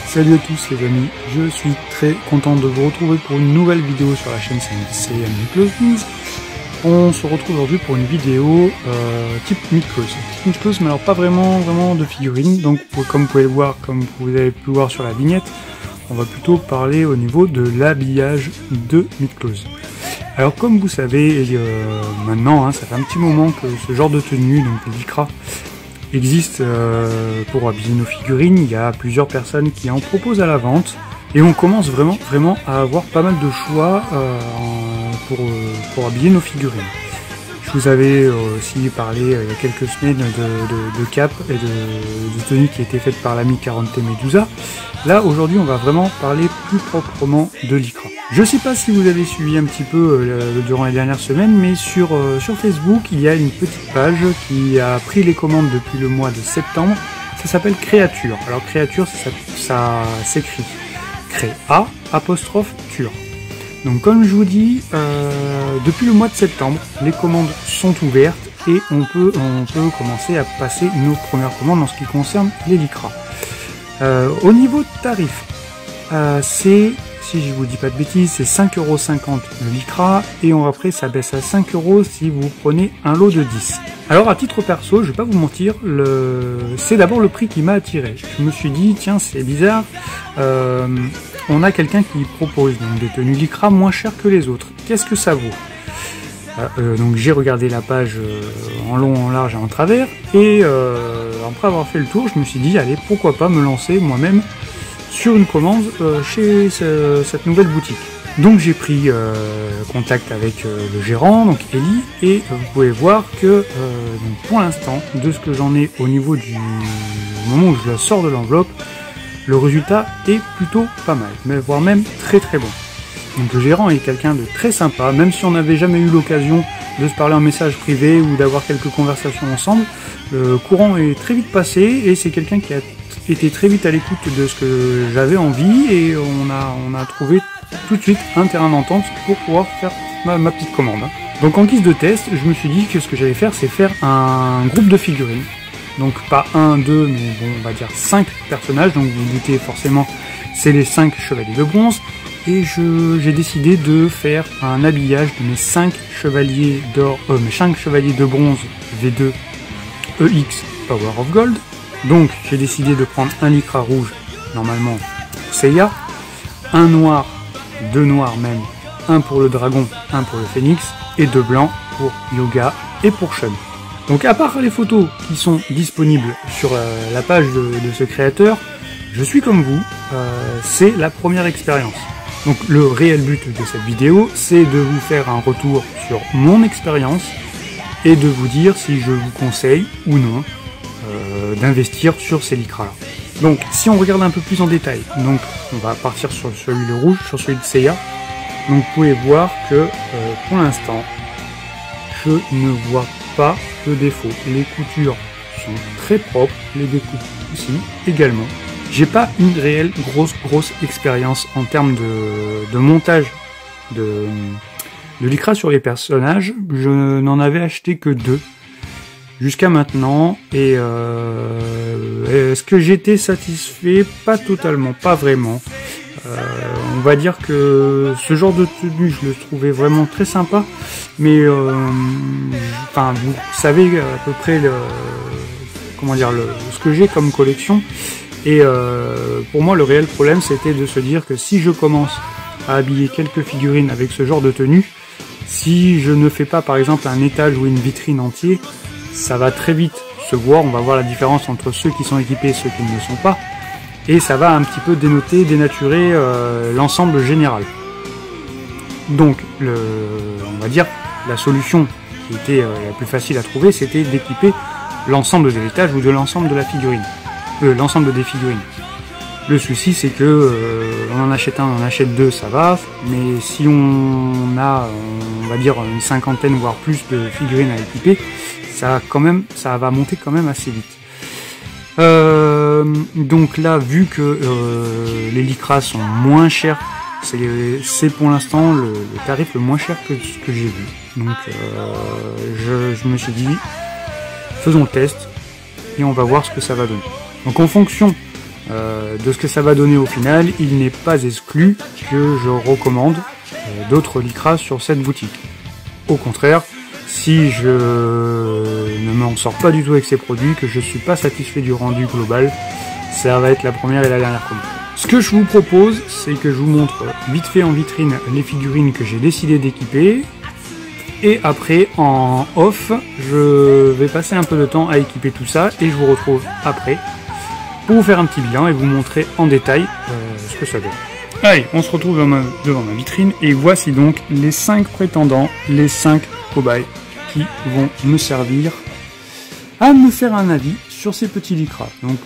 Salut à tous les amis, je suis très content de vous retrouver pour une nouvelle vidéo sur la chaîne c'est Mythclose. On se retrouve aujourd'hui pour une vidéo type Mythclose, mais alors pas vraiment de figurines, donc comme vous pouvez le voir, comme vous avez pu le voir sur la vignette, on va plutôt parler au niveau de l'habillage de Mythclose. Alors comme vous savez, maintenant, ça fait un petit moment que ce genre de tenue, donc les lycra, existe pour habiller nos figurines. Il y a plusieurs personnes qui en proposent à la vente et on commence vraiment à avoir pas mal de choix pour habiller nos figurines. Je vous avais aussi parlé il y a quelques semaines de cap et de tenues qui étaient faites par l'ami 40T Medusa. Là aujourd'hui on va vraiment parler plus proprement de lycra. Je sais pas si vous avez suivi un petit peu durant les dernières semaines, mais sur Facebook il y a une petite page qui a pris les commandes depuis le mois de septembre. Ça s'appelle Créature. Alors Créature ça s'écrit Créa''Tur. Donc comme je vous dis, depuis le mois de septembre, les commandes sont ouvertes et on peut commencer à passer nos premières commandes en ce qui concerne les lycra. Au niveau de tarif, c'est, si je vous dis pas de bêtises, c'est 5,50€ le lycra et après ça baisse à 5€ si vous prenez un lot de 10. Alors à titre perso, je vais pas vous mentir, c'est d'abord le prix qui m'a attiré. Je me suis dit, tiens c'est bizarre, on a quelqu'un qui propose donc des tenues lycra moins chères que les autres. Qu'est-ce que ça vaut? Donc j'ai regardé la page en long, en large et en travers, et après avoir fait le tour, je me suis dit, allez, pourquoi pas me lancer moi-même sur une commande chez cette nouvelle boutique. Donc j'ai pris contact avec le gérant, donc Eli, et vous pouvez voir que donc pour l'instant, de ce que j'en ai au niveau du moment où je la sors de l'enveloppe, le résultat est plutôt pas mal, mais voire même très bon. Donc le gérant est quelqu'un de très sympa, même si on n'avait jamais eu l'occasion de se parler en message privé ou d'avoir quelques conversations ensemble, le courant est très vite passé et c'est quelqu'un qui a été très vite à l'écoute de ce que j'avais envie et on a trouvé tout de suite un terrain d'entente pour pouvoir faire ma petite commande. Donc en guise de test, je me suis dit que ce que j'allais faire, c'est faire un groupe de figurines. Donc pas 1, 2, mais bon, on va dire 5 personnages, donc vous vous doutez forcément, c'est les 5 chevaliers de bronze. Et j'ai décidé de faire un habillage de mes 5 chevaliers d'or, mes 5 chevaliers de bronze V2 EX Power of Gold. Donc j'ai décidé de prendre un lycra rouge, normalement pour Seiya, un noir, 2 noirs même, un pour le dragon, un pour le phénix, et 2 blancs pour Yoga et pour Shun. Donc à part les photos qui sont disponibles sur la page de ce créateur, je suis comme vous, c'est la première expérience. Donc le réel but de cette vidéo, c'est de vous faire un retour sur mon expérience et de vous dire si je vous conseille ou non d'investir sur ces lycras-là. Donc si on regarde un peu plus en détail, donc on va partir sur celui de rouge, sur celui de Seiya. Donc vous pouvez voir que pour l'instant, je ne vois pas de défaut. Les coutures sont très propres, les découpes aussi également. J'ai pas une réelle grosse expérience en termes de montage de lycra sur les personnages. Je n'en avais acheté que 2 jusqu'à maintenant et est-ce que j'étais satisfait? Pas totalement, pas vraiment. On va dire que ce genre de tenue je le trouvais vraiment très sympa, mais enfin vous savez à peu près ce que j'ai comme collection. Et pour moi le réel problème c'était de se dire que si je commence à habiller quelques figurines avec ce genre de tenue, si je ne fais pas par exemple un étage ou une vitrine entier, ça va très vite se voir, on va voir la différence entre ceux qui sont équipés et ceux qui ne le sont pas, et ça va un petit peu dénaturer l'ensemble général. Donc on va dire la solution qui était la plus facile à trouver, c'était d'équiper l'ensemble de l'étage ou de l'ensemble de la figurine. L'ensemble des figurines. Le souci c'est que on en achète un, on en achète 2, ça va, mais si on a, on va dire une cinquantaine voire plus de figurines à équiper, ça va monter quand même assez vite. Donc là, vu que les lycras sont moins chers, c'est pour l'instant le tarif le moins cher que ce que j'ai vu. Donc je me suis dit, faisons le test et on va voir ce que ça va donner. Donc en fonction de ce que ça va donner au final, il n'est pas exclu que je recommande d'autres lycras sur cette boutique. Au contraire, si je ne m'en sors pas du tout avec ces produits, que je suis pas satisfait du rendu global, ça va être la première et la dernière commande. Ce que je vous propose, c'est que je vous montre vite fait en vitrine les figurines que j'ai décidé d'équiper. Et après, en off, je vais passer un peu de temps à équiper tout ça et je vous retrouve après pour vous faire un petit bilan et vous montrer en détail ce que ça donne. Allez, on se retrouve devant ma vitrine et voici donc les 5 prétendants, les 5 cobayes qui vont me servir à me faire un avis sur ces petits lycras. Donc,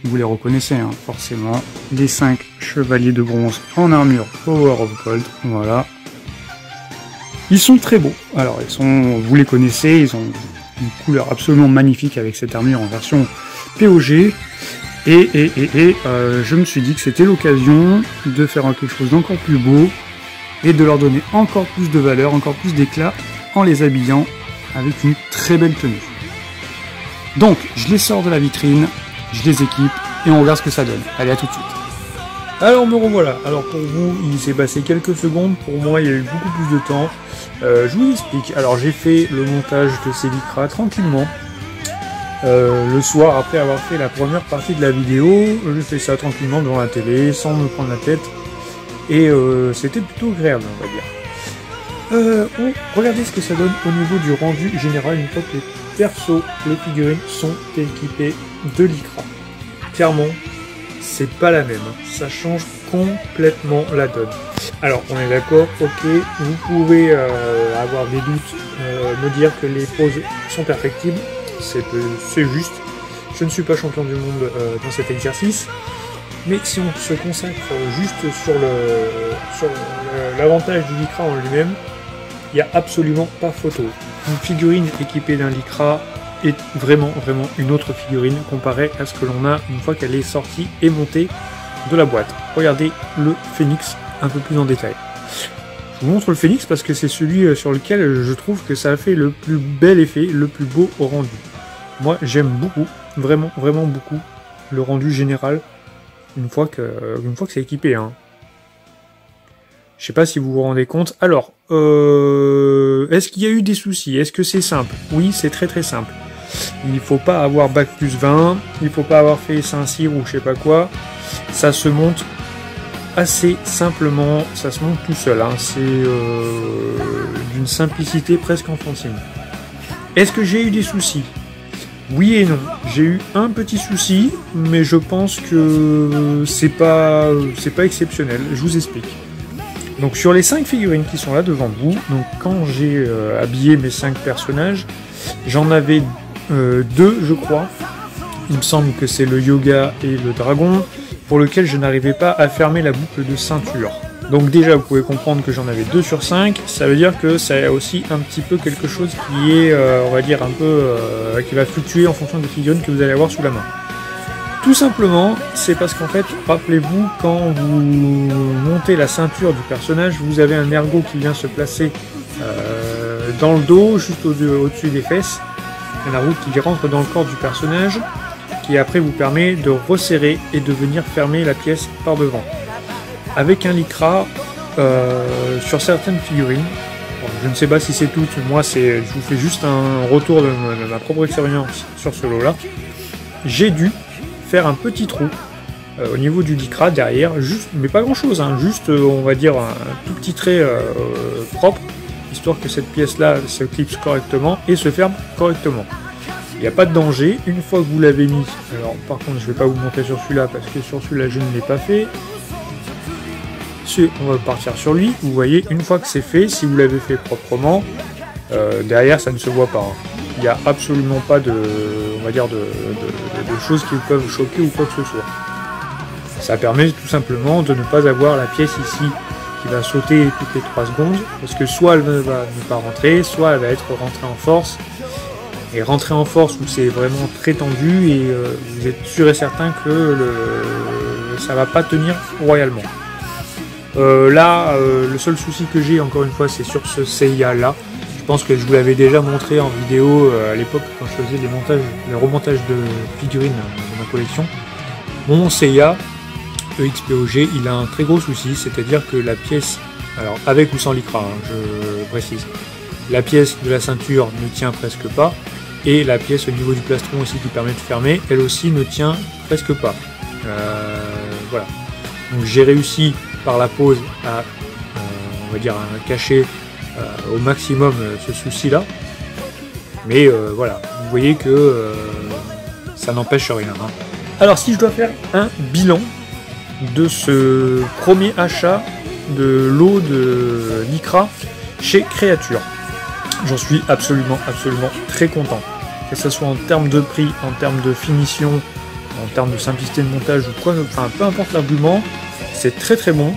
vous les reconnaissez, hein, forcément, les 5 chevaliers de bronze en armure Power of Gold, voilà. Ils sont très beaux. Alors, vous les connaissez, ils ont une couleur absolument magnifique avec cette armure en version POG. Et je me suis dit que c'était l'occasion de faire quelque chose d'encore plus beau et de leur donner encore plus de valeur, encore plus d'éclat en les habillant avec une très belle tenue. Donc, je les sors de la vitrine, je les équipe et on regarde ce que ça donne. Allez, à tout de suite. Alors me revoilà. Alors pour vous, il s'est passé quelques secondes. Pour moi, il y a eu beaucoup plus de temps. Je vous explique. Alors j'ai fait le montage de ces lycras tranquillement. Le soir, après avoir fait la première partie de la vidéo, je fais ça tranquillement devant la télé, sans me prendre la tête. Et c'était plutôt agréable, on va dire. Regardez ce que ça donne au niveau du rendu général une fois que les persos, les figurines sont équipés de lycra. Clairement, c'est pas la même, ça change complètement la donne. Alors on est d'accord, ok, vous pouvez avoir des doutes, me dire que les poses sont perfectibles, c'est juste. Je ne suis pas champion du monde dans cet exercice, mais si on se consacre juste sur l'avantage du lycra en lui-même, il n'y a absolument pas photo. Une figurine équipée d'un lycra est vraiment une autre figurine comparée à ce que l'on a une fois qu'elle est sortie et montée de la boîte. Regardez le Phoenix un peu plus en détail. Je vous montre le Phoenix parce que c'est celui sur lequel je trouve que ça a fait le plus bel effet, le plus beau au rendu. Moi j'aime beaucoup, vraiment beaucoup le rendu général une fois que c'est équipé, hein. Je sais pas si vous vous rendez compte. Alors, est-ce qu'il y a eu des soucis? Est-ce que c'est simple? Oui, c'est très simple. Il faut pas avoir bac plus 20, il faut pas avoir fait Saint-Cyr ou je sais pas quoi. Ça se monte assez simplement, ça se monte tout seul, hein. C'est d'une simplicité presque enfantine. Est-ce que j'ai eu des soucis? Oui et non. J'ai eu un petit souci, mais je pense que c'est pas exceptionnel. Je vous explique. Donc sur les 5 figurines qui sont là devant vous, donc quand j'ai habillé mes 5 personnages, j'en avais 2 je crois. Il me semble que c'est le yoga et le dragon, pour lequel je n'arrivais pas à fermer la boucle de ceinture. Donc déjà vous pouvez comprendre que j'en avais 2 sur 5, ça veut dire que ça a aussi un petit peu quelque chose qui est, on va dire un peu, qui va fluctuer en fonction des figurines que vous allez avoir sous la main. Tout simplement, c'est parce qu'en fait, rappelez-vous, quand vous montez la ceinture du personnage, vous avez un ergot qui vient se placer dans le dos, juste au-dessus des fesses. Un ergot qui rentre dans le corps du personnage, qui après vous permet de resserrer et de venir fermer la pièce par devant. Avec un lycra, sur certaines figurines, je ne sais pas si c'est toutes, moi je vous fais juste un retour de ma propre expérience sur ce lot-là, j'ai dû faire un petit trou au niveau du lycra derrière, juste, mais pas grand chose, hein, juste on va dire un tout petit trait propre, histoire que cette pièce là se clipse correctement et se ferme correctement. Il n'y a pas de danger, une fois que vous l'avez mis, alors par contre je ne vais pas vous montrer sur celui-là parce que sur celui-là je ne l'ai pas fait, on va partir sur lui, vous voyez, une fois que c'est fait, si vous l'avez fait proprement, derrière ça ne se voit pas, hein. Il n'y a absolument pas de, on va dire, de choses qui peuvent choquer ou quoi que ce soit. Ça permet tout simplement de ne pas avoir la pièce ici qui va sauter toutes les 3 secondes, parce que soit elle va ne pas rentrer, soit elle va être rentrée en force. Et rentrer en force où c'est vraiment très tendu et vous êtes sûr et certain que ça va pas tenir royalement. Là, le seul souci que j'ai, encore une fois, c'est sur ce Seiya là. Je pense que je vous l'avais déjà montré en vidéo à l'époque quand je faisais les remontages de figurines dans ma collection. Mon Seiya EXPOG, il a un très gros souci, c'est-à-dire que la pièce, alors avec ou sans lycra, hein, je précise, la pièce de la ceinture ne tient presque pas, et la pièce au niveau du plastron aussi qui permet de fermer, elle aussi ne tient presque pas. Voilà. Donc j'ai réussi par la pose à, on va dire, à cacher au maximum ce souci-là. Mais voilà, vous voyez que ça n'empêche rien. Hein. Alors si je dois faire un bilan de ce premier achat de lot de lycra chez Créature, j'en suis absolument très content. Que ce soit en termes de prix, en termes de finition, en termes de simplicité de montage ou quoi, enfin peu importe l'argument, c'est très bon.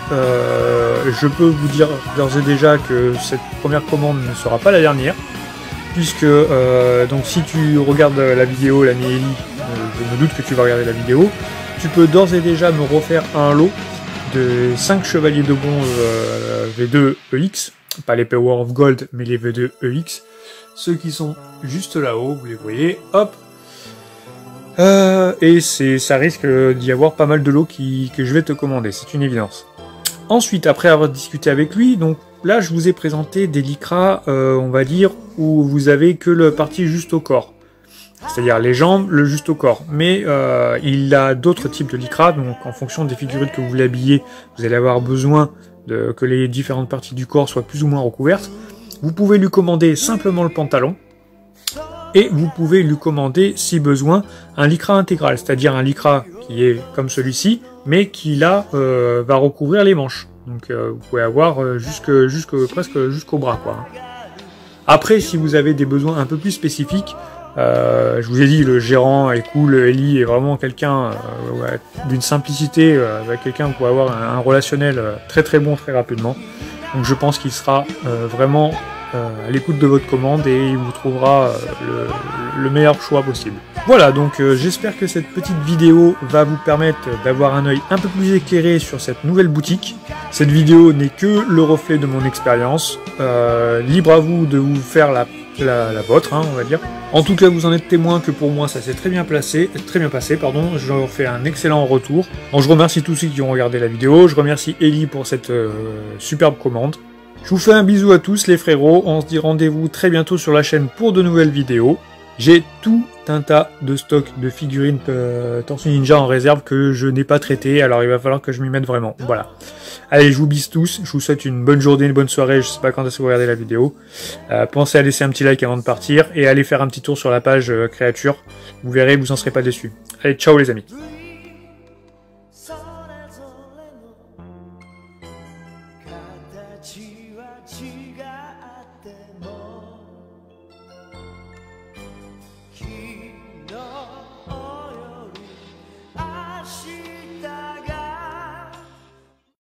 Je peux vous dire d'ores et déjà que cette première commande ne sera pas la dernière, puisque donc si tu regardes la vidéo, l'ami Eli, je me doute que tu vas regarder la vidéo, tu peux d'ores et déjà me refaire un lot de 5 chevaliers de bronze V2 EX, pas les Power of Gold, mais les V2 EX, ceux qui sont juste là-haut, vous les voyez, hop. Et ça risque d'y avoir pas mal de lots que je vais te commander, c'est une évidence. Ensuite, après avoir discuté avec lui, donc là je vous ai présenté des lycras, on va dire, où vous avez que le parti juste au corps. C'est-à-dire les jambes, le juste au corps. Mais il a d'autres types de lycra, donc en fonction des figurines que vous voulez habiller, vous allez avoir besoin que les différentes parties du corps soient plus ou moins recouvertes. Vous pouvez lui commander simplement le pantalon, et vous pouvez lui commander, si besoin, un lycra intégral, c'est-à-dire un lycra qui est comme celui-ci, mais qui là va recouvrir les manches. Donc vous pouvez avoir presque jusqu'au bras, quoi. Après, si vous avez des besoins un peu plus spécifiques, je vous ai dit, le gérant est cool, Eli est vraiment quelqu'un d'une simplicité, avec quelqu'un vous pouvez avoir un relationnel très bon très rapidement. Donc je pense qu'il sera vraiment à l'écoute de votre commande et il vous trouvera le meilleur choix possible. Voilà, donc j'espère que cette petite vidéo va vous permettre d'avoir un œil un peu plus éclairé sur cette nouvelle boutique. Cette vidéo n'est que le reflet de mon expérience. Libre à vous de vous faire la vôtre, hein, on va dire. En tout cas, vous en êtes témoin que pour moi, ça s'est très bien passé, pardon. Je leur fais un excellent retour. Donc, je remercie tous ceux qui ont regardé la vidéo. Je remercie Eli pour cette superbe commande. Je vous fais un bisou à tous les frérots. On se dit rendez-vous très bientôt sur la chaîne pour de nouvelles vidéos. J'ai tout un tas de stocks de figurines Tortue Ninja en réserve que je n'ai pas traité, alors il va falloir que je m'y mette vraiment. Voilà. Allez, je vous bise tous, je vous souhaite une bonne journée, une bonne soirée, je sais pas quand est-ce que vous regardez la vidéo. Pensez à laisser un petit like avant de partir, et allez faire un petit tour sur la page Créature. Vous verrez, vous en serez pas déçus. Allez, ciao les amis.